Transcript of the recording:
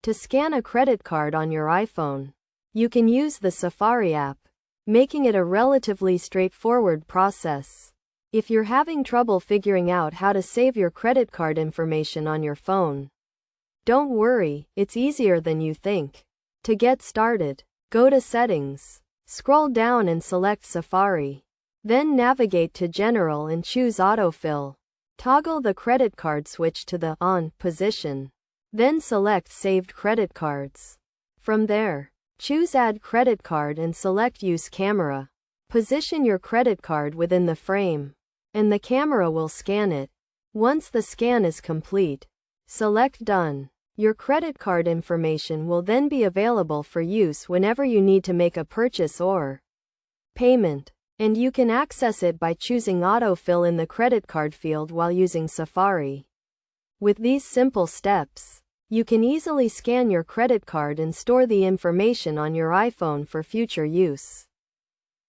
To scan a credit card on your iPhone, you can use the Safari app, making it a relatively straightforward process. If you're having trouble figuring out how to save your credit card information on your phone, don't worry, it's easier than you think. To get started, go to Settings, scroll down and select Safari. Then navigate to General and choose Autofill. Toggle the credit card switch to the On position. Then select Saved Credit Cards. From there, choose Add Credit Card and select Use Camera. Position your credit card within the frame, and the camera will scan it. Once the scan is complete, select Done. Your credit card information will then be available for use whenever you need to make a purchase or payment, and you can access it by choosing Autofill in the credit card field while using Safari. With these simple steps, you can easily scan your credit card and store the information on your iPhone for future use.